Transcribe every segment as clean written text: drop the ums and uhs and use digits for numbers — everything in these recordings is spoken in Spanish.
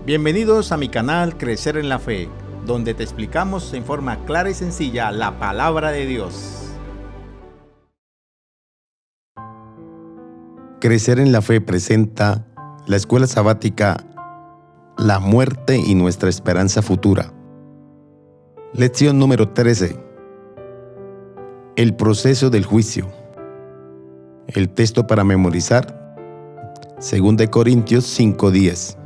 Bienvenidos a mi canal Crecer en la Fe, donde te explicamos en forma clara y sencilla la palabra de Dios. Crecer en la Fe presenta la escuela sabática La muerte y nuestra esperanza futura. Lección número 13. El proceso del juicio. El texto para memorizar, 2 Corintios 5:10.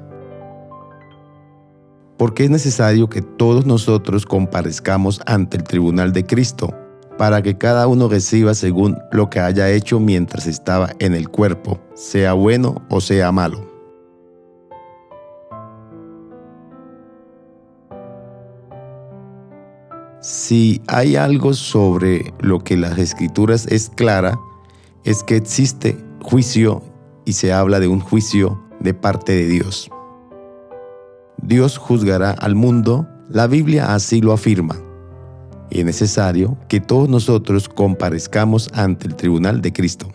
Porque es necesario que todos nosotros comparezcamos ante el tribunal de Cristo, para que cada uno reciba según lo que haya hecho mientras estaba en el cuerpo, sea bueno o sea malo. Si hay algo sobre lo que las Escrituras es clara, es que existe juicio y se habla de un juicio de parte de Dios. Dios juzgará al mundo, la Biblia así lo afirma. Y es necesario que todos nosotros comparezcamos ante el tribunal de Cristo.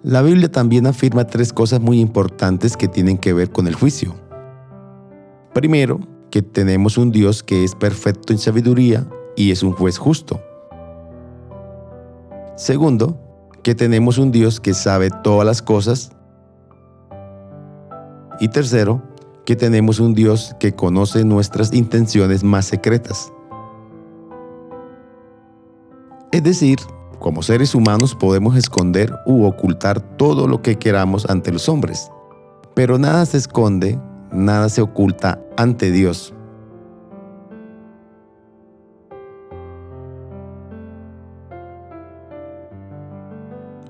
La Biblia también afirma 3 cosas muy importantes que tienen que ver con el juicio. Primero, que tenemos un Dios que es perfecto en sabiduría y es un juez justo. Segundo, que tenemos un Dios que sabe todas las cosas. Y tercero, que tenemos un Dios que conoce nuestras intenciones más secretas. Es decir, como seres humanos podemos esconder u ocultar todo lo que queramos ante los hombres, pero nada se esconde, nada se oculta ante Dios.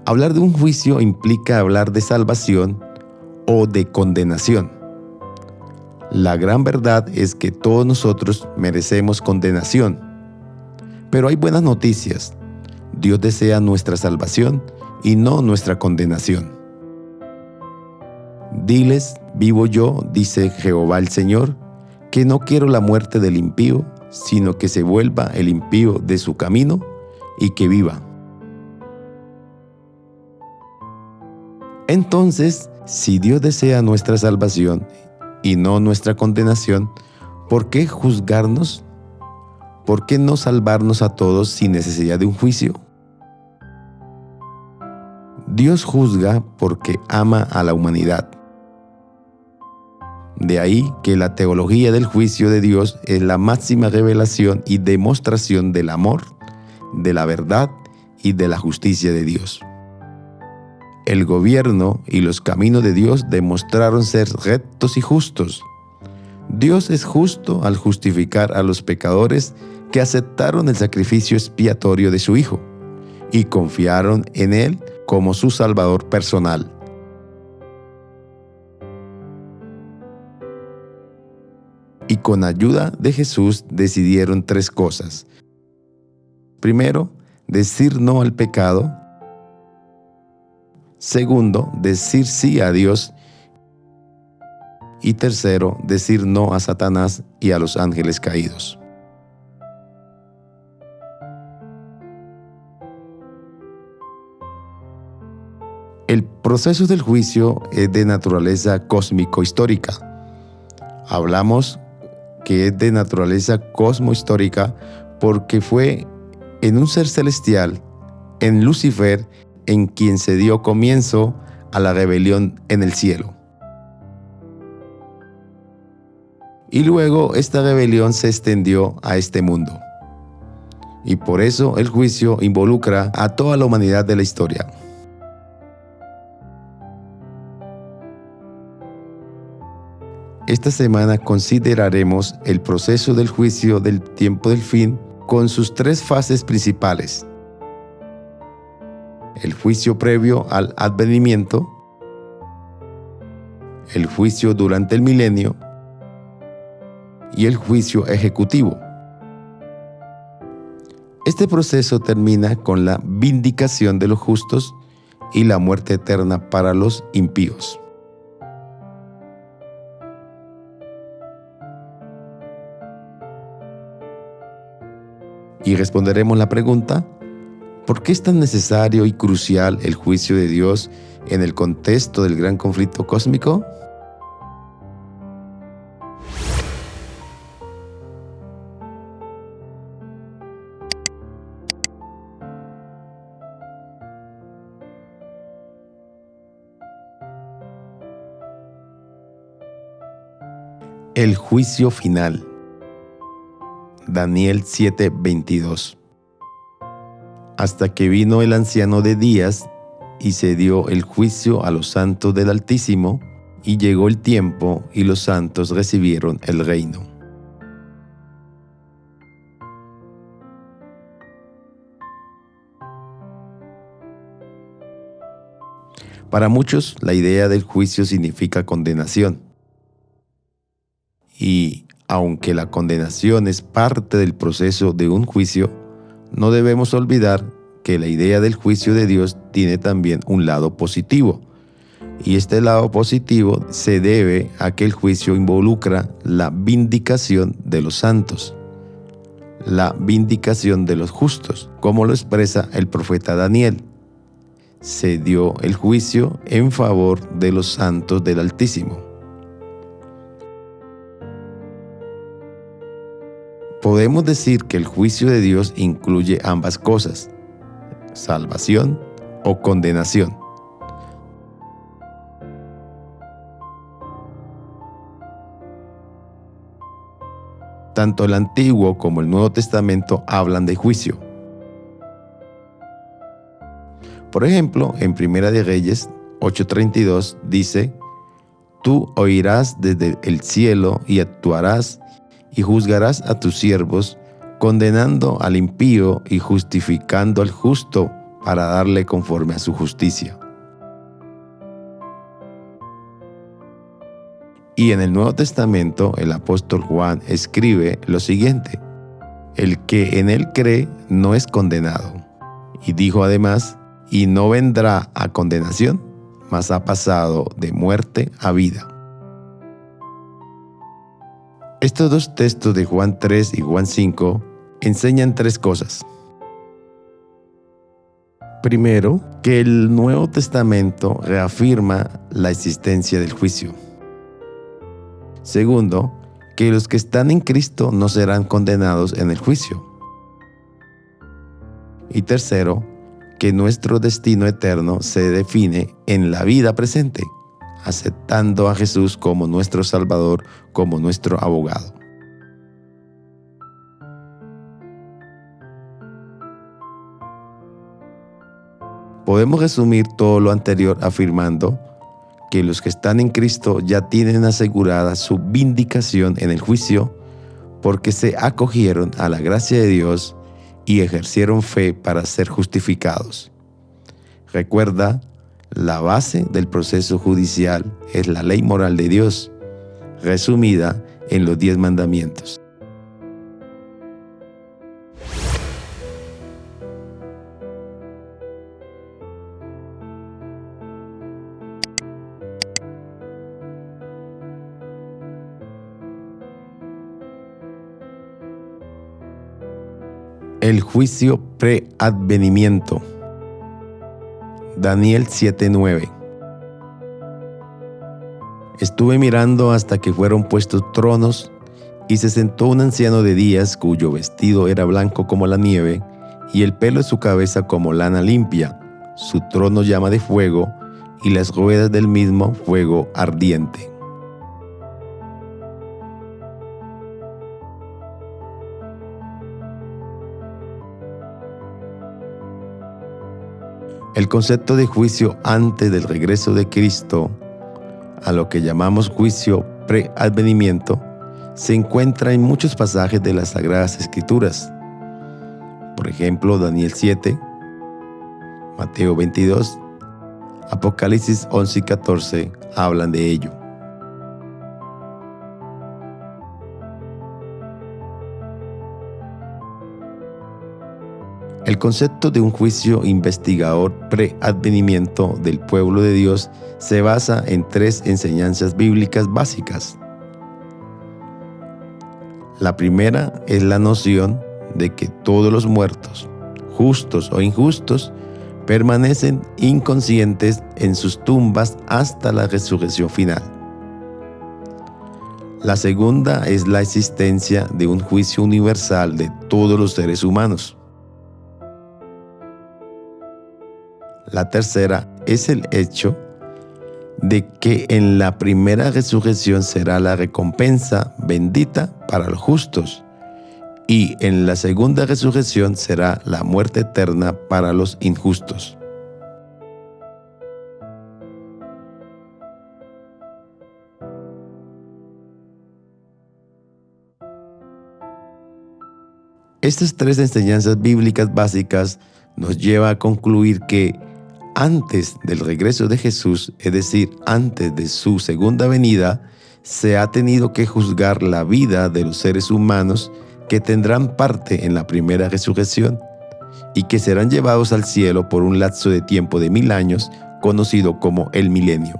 Hablar de un juicio implica hablar de salvación o de condenación. La gran verdad es que todos nosotros merecemos condenación, pero hay buenas noticias. Dios desea nuestra salvación y no nuestra condenación. Diles, vivo yo, dice Jehová el Señor, que no quiero la muerte del impío, sino que se vuelva el impío de su camino y que viva. Entonces, si Dios desea nuestra salvación y no nuestra condenación, ¿por qué juzgarnos? ¿Por qué no salvarnos a todos sin necesidad de un juicio? Dios juzga porque ama a la humanidad. De ahí que la teología del juicio de Dios es la máxima revelación y demostración del amor, de la verdad y de la justicia de Dios. El gobierno y los caminos de Dios demostraron ser rectos y justos. Dios es justo al justificar a los pecadores que aceptaron el sacrificio expiatorio de su Hijo y confiaron en Él como su Salvador personal. Y con ayuda de Jesús decidieron 3 cosas. Primero, decir no al pecado. Segundo, decir sí a Dios. Y tercero, decir no a Satanás y a los ángeles caídos. El proceso del juicio es de naturaleza cósmico-histórica. Hablamos que es de naturaleza cosmohistórica porque fue en un ser celestial, en Lucifer, en quien se dio comienzo a la rebelión en el cielo. Y luego esta rebelión se extendió a este mundo. Y por eso el juicio involucra a toda la humanidad de la historia. Esta semana consideraremos el proceso del juicio del tiempo del fin con sus 3 fases principales. El juicio previo al advenimiento, el juicio durante el milenio y el juicio ejecutivo. Este proceso termina con la vindicación de los justos y la muerte eterna para los impíos. Y responderemos la pregunta: ¿Por qué es tan necesario y crucial el juicio de Dios en el contexto del gran conflicto cósmico? El juicio final. Daniel 7:22. Hasta que vino el anciano de días y se dio el juicio a los santos del Altísimo, y llegó el tiempo y los santos recibieron el reino. Para muchos, la idea del juicio significa condenación. Y aunque la condenación es parte del proceso de un juicio, no debemos olvidar que la idea del juicio de Dios tiene también un lado positivo. Y este lado positivo se debe a que el juicio involucra la vindicación de los santos, la vindicación de los justos, como lo expresa el profeta Daniel. Se dio el juicio en favor de los santos del Altísimo. Podemos decir que el juicio de Dios incluye ambas cosas, salvación o condenación. Tanto el Antiguo como el Nuevo Testamento hablan de juicio. Por ejemplo, en Primera de Reyes 8:32 dice: Tú oirás desde el cielo y actuarás y juzgarás a tus siervos, condenando al impío y justificando al justo para darle conforme a su justicia. Y en el Nuevo Testamento el apóstol Juan escribe lo siguiente: El que en él cree no es condenado. Y dijo además: Y no vendrá a condenación, mas ha pasado de muerte a vida. Estos dos textos de Juan 3 y Juan 5 enseñan tres cosas. Primero, que el Nuevo Testamento reafirma la existencia del juicio. Segundo, que los que están en Cristo no serán condenados en el juicio. Y tercero, que nuestro destino eterno se define en la vida presente, aceptando a Jesús como nuestro Salvador, como nuestro abogado. Podemos resumir todo lo anterior afirmando que los que están en Cristo ya tienen asegurada su vindicación en el juicio, porque se acogieron a la gracia de Dios y ejercieron fe para ser justificados. Recuerda, la base del proceso judicial es la ley moral de Dios, resumida en los 10 mandamientos. El juicio preadvenimiento. Daniel 7:9. Estuve mirando hasta que fueron puestos tronos, y se sentó un anciano de días cuyo vestido era blanco como la nieve, y el pelo de su cabeza como lana limpia. Su trono llama de fuego, y las ruedas del mismo fuego ardiente. El concepto de juicio antes del regreso de Cristo, a lo que llamamos juicio preadvenimiento, se encuentra en muchos pasajes de las Sagradas Escrituras. Por ejemplo, Daniel 7, Mateo 22, Apocalipsis 11 y 14 hablan de ello. El concepto de un juicio investigador preadvenimiento del pueblo de Dios se basa en 3 enseñanzas bíblicas básicas. La primera es la noción de que todos los muertos, justos o injustos, permanecen inconscientes en sus tumbas hasta la resurrección final. La segunda es la existencia de un juicio universal de todos los seres humanos. La tercera es el hecho de que en la primera resurrección será la recompensa bendita para los justos, y en la segunda resurrección será la muerte eterna para los injustos. Estas tres enseñanzas bíblicas básicas nos llevan a concluir que antes del regreso de Jesús, es decir, antes de su segunda venida, se ha tenido que juzgar la vida de los seres humanos que tendrán parte en la primera resurrección y que serán llevados al cielo por un lapso de tiempo de 1000 años, conocido como el milenio.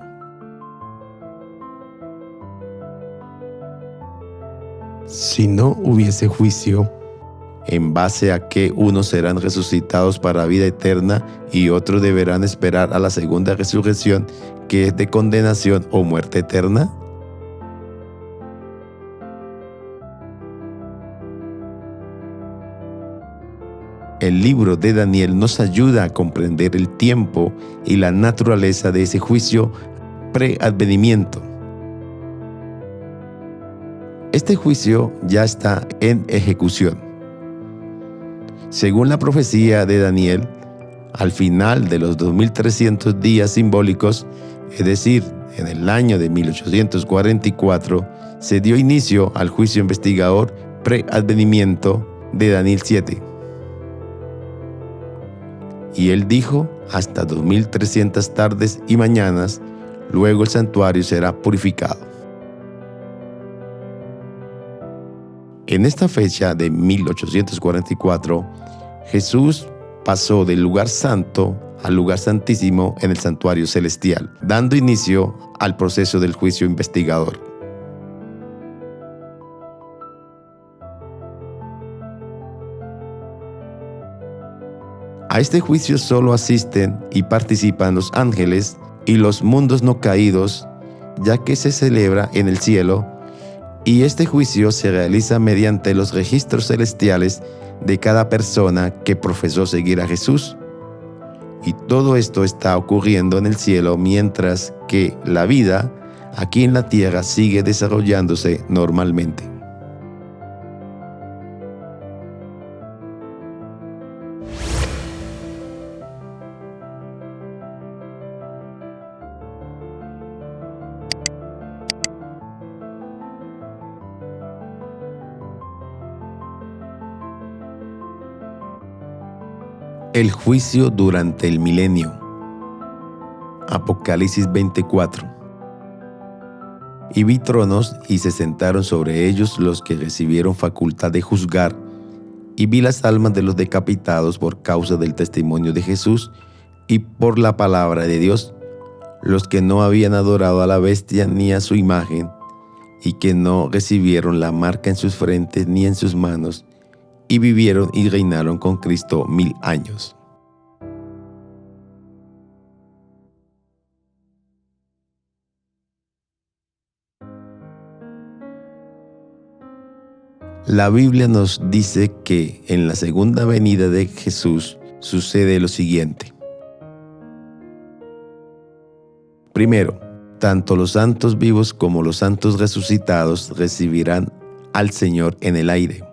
Si no hubiese juicio, en base a que unos serán resucitados para vida eterna y otros deberán esperar a la segunda resurrección, que es de condenación o muerte eterna. El libro de Daniel nos ayuda a comprender el tiempo y la naturaleza de ese juicio preadvenimiento. Este juicio ya está en ejecución. Según la profecía de Daniel, al final de los 2300 días simbólicos, es decir, en el año de 1844, se dio inicio al juicio investigador preadvenimiento de Daniel 7. Y él dijo, hasta 2300 tardes y mañanas, luego el santuario será purificado. En esta fecha de 1844, Jesús pasó del lugar santo al lugar santísimo en el santuario celestial, dando inicio al proceso del juicio investigador. A este juicio solo asisten y participan los ángeles y los mundos no caídos, ya que se celebra en el cielo, y este juicio se realiza mediante los registros celestiales de cada persona que profesó seguir a Jesús. Y todo esto está ocurriendo en el cielo mientras que la vida aquí en la tierra sigue desarrollándose normalmente. El juicio durante el milenio. Apocalipsis 24. Y vi tronos, y se sentaron sobre ellos los que recibieron facultad de juzgar, y vi las almas de los decapitados por causa del testimonio de Jesús y por la palabra de Dios, los que no habían adorado a la bestia ni a su imagen, y que no recibieron la marca en sus frentes ni en sus manos, y vivieron y reinaron con Cristo 1000 años. La Biblia nos dice que en la segunda venida de Jesús sucede lo siguiente. Primero, tanto los santos vivos como los santos resucitados recibirán al Señor en el aire.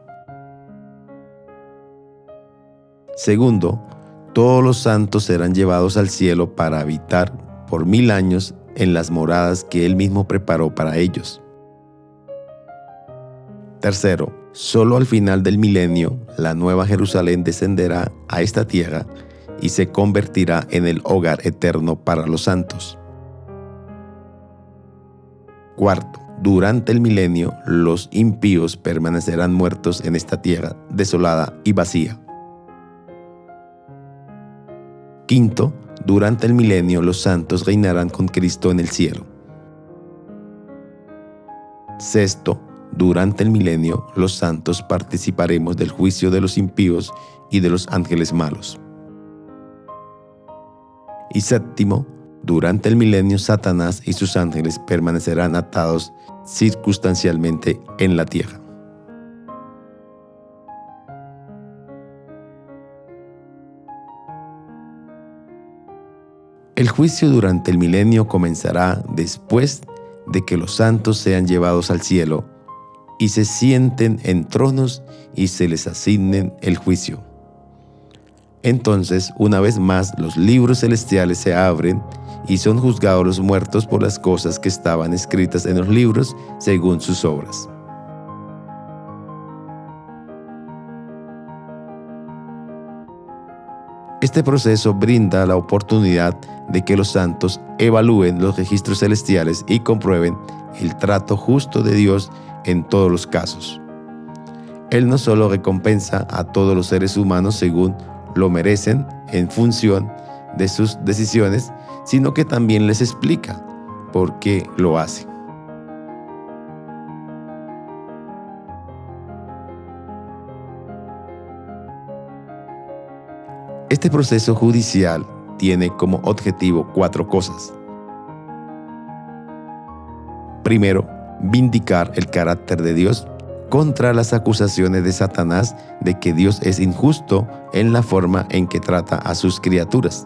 Segundo, todos los santos serán llevados al cielo para habitar por 1000 años en las moradas que Él mismo preparó para ellos. Tercero, solo al final del milenio, la nueva Jerusalén descenderá a esta tierra y se convertirá en el hogar eterno para los santos. Cuarto, durante el milenio, los impíos permanecerán muertos en esta tierra desolada y vacía. Quinto, durante el milenio, los santos reinarán con Cristo en el cielo. Sexto, durante el milenio, los santos participaremos del juicio de los impíos y de los ángeles malos. Y séptimo, durante el milenio Satanás y sus ángeles permanecerán atados circunstancialmente en la tierra. El juicio durante el milenio comenzará después de que los santos sean llevados al cielo y se sienten en tronos y se les asignen el juicio. Entonces, una vez más, los libros celestiales se abren y son juzgados los muertos por las cosas que estaban escritas en los libros según sus obras. Este proceso brinda la oportunidad de que los santos evalúen los registros celestiales y comprueben el trato justo de Dios en todos los casos. Él no solo recompensa a todos los seres humanos según lo merecen en función de sus decisiones, sino que también les explica por qué lo hace. Este proceso judicial tiene como objetivo 4 cosas. Primero, vindicar el carácter de Dios contra las acusaciones de Satanás de que Dios es injusto en la forma en que trata a sus criaturas.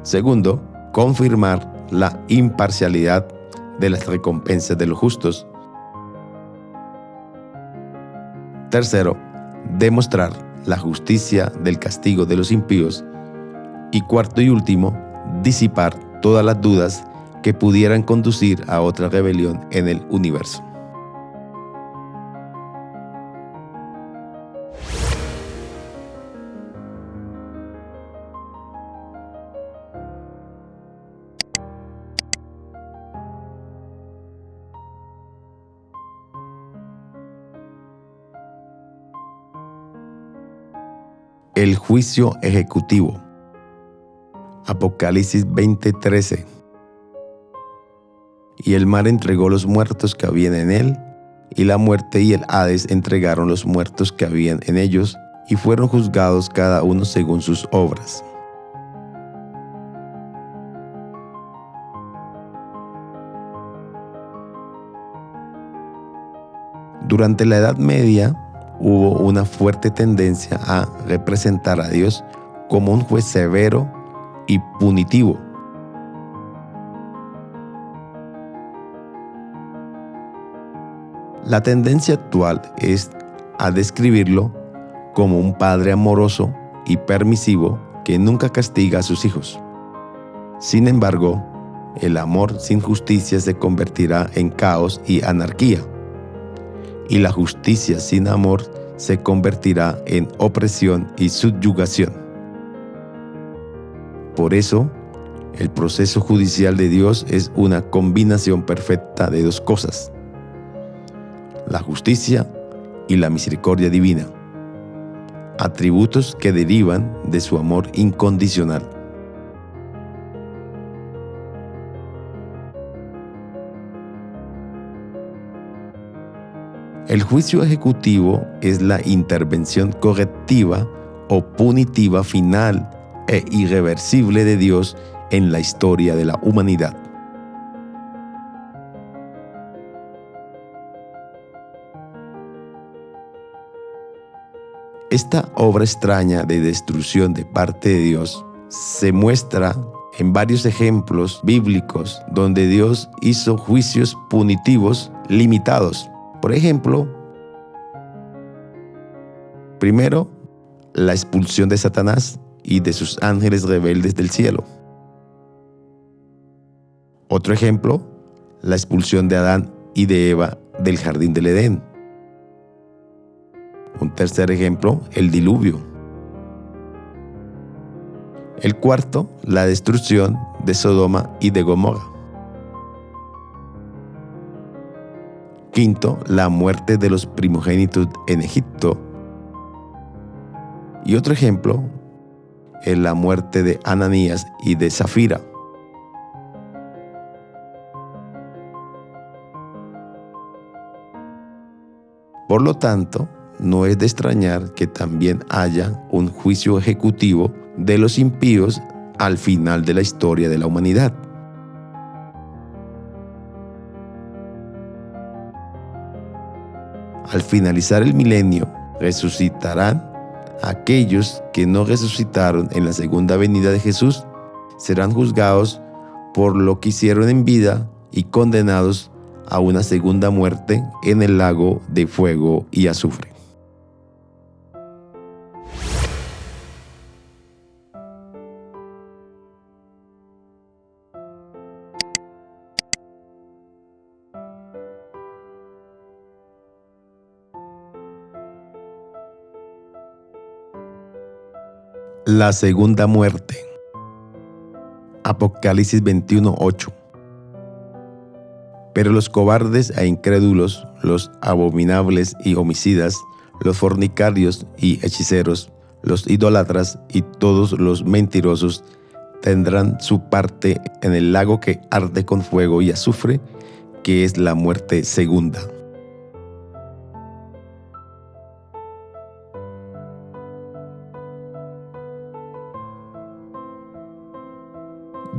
Segundo, confirmar la imparcialidad de las recompensas de los justos. Tercero, demostrar la justicia del castigo de los impíos. Y cuarto y último, disipar todas las dudas que pudieran conducir a otra rebelión en el universo. El juicio ejecutivo. Apocalipsis 20:13. Y el mar entregó los muertos que habían en él, y la muerte y el Hades entregaron los muertos que habían en ellos, y fueron juzgados cada uno según sus obras. Durante la Edad Media, hubo una fuerte tendencia a representar a Dios como un juez severo y punitivo. La tendencia actual es a describirlo como un padre amoroso y permisivo que nunca castiga a sus hijos. Sin embargo, el amor sin justicia se convertirá en caos y anarquía, y la justicia sin amor se convertirá en opresión y subyugación. Por eso, el proceso judicial de Dios es una combinación perfecta de 2 cosas: la justicia y la misericordia divina, atributos que derivan de su amor incondicional. El juicio ejecutivo es la intervención correctiva o punitiva final e irreversible de Dios en la historia de la humanidad. Esta obra extraña de destrucción de parte de Dios se muestra en varios ejemplos bíblicos donde Dios hizo juicios punitivos limitados. Por ejemplo, primero, la expulsión de Satanás y de sus ángeles rebeldes del cielo. Otro ejemplo, la expulsión de Adán y de Eva del jardín del Edén. Un tercer ejemplo, el diluvio. El cuarto, la destrucción de Sodoma y de Gomorra. Quinto, la muerte de los primogénitos en Egipto. Y otro ejemplo es la muerte de Ananías y de Zafira. Por lo tanto, no es de extrañar que también haya un juicio ejecutivo de los impíos al final de la historia de la humanidad. Al finalizar el milenio, resucitarán aquellos que no resucitaron en la segunda venida de Jesús, serán juzgados por lo que hicieron en vida y condenados a una segunda muerte en el lago de fuego y azufre. La segunda muerte. Apocalipsis 21:8. Pero los cobardes e incrédulos, los abominables y homicidas, los fornicarios y hechiceros, los idólatras y todos los mentirosos tendrán su parte en el lago que arde con fuego y azufre, que es la muerte segunda.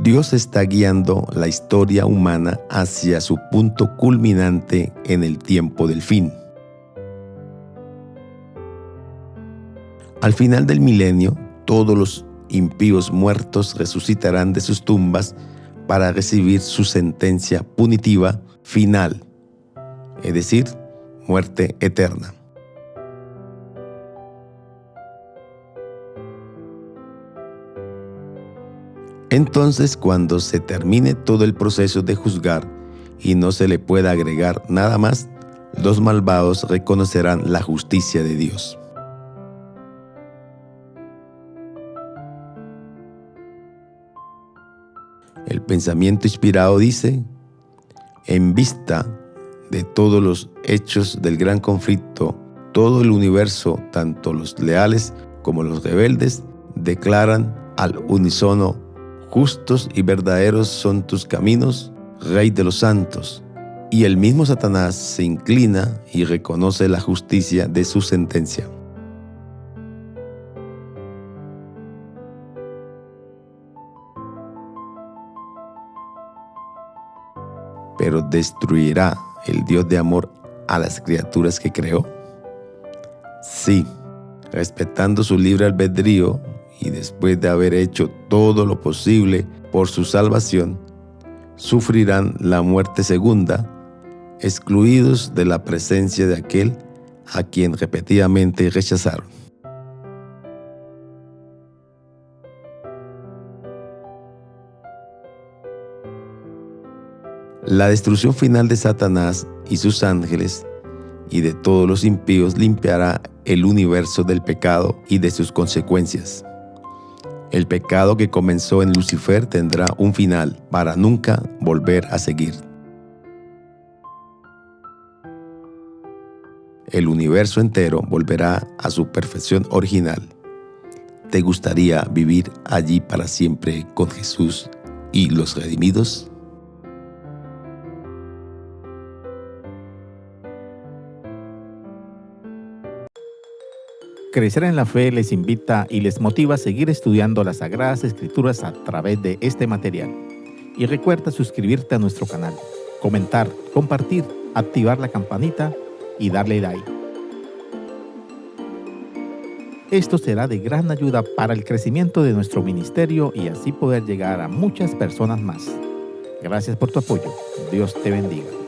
Dios está guiando la historia humana hacia su punto culminante en el tiempo del fin. Al final del milenio, todos los impíos muertos resucitarán de sus tumbas para recibir su sentencia punitiva final, es decir, muerte eterna. Entonces, cuando se termine todo el proceso de juzgar y no se le pueda agregar nada más, los malvados reconocerán la justicia de Dios. El pensamiento inspirado dice: en vista de todos los hechos del gran conflicto, todo el universo, tanto los leales como los rebeldes, declaran al unísono: justos y verdaderos son tus caminos, Rey de los santos. Y el mismo Satanás se inclina y reconoce la justicia de su sentencia. Pero ¿destruirá el Dios de amor a las criaturas que creó? Sí, respetando su libre albedrío y después de haber hecho todo lo posible por su salvación, sufrirán la muerte segunda, excluidos de la presencia de aquel a quien repetidamente rechazaron. La destrucción final de Satanás y sus ángeles y de todos los impíos limpiará el universo del pecado y de sus consecuencias. El pecado que comenzó en Lucifer tendrá un final para nunca volver a seguir. El universo entero volverá a su perfección original. ¿Te gustaría vivir allí para siempre con Jesús y los redimidos? Crecer en la Fe les invita y les motiva a seguir estudiando las Sagradas Escrituras a través de este material. Y recuerda suscribirte a nuestro canal, comentar, compartir, activar la campanita y darle like. Esto será de gran ayuda para el crecimiento de nuestro ministerio y así poder llegar a muchas personas más. Gracias por tu apoyo. Dios te bendiga.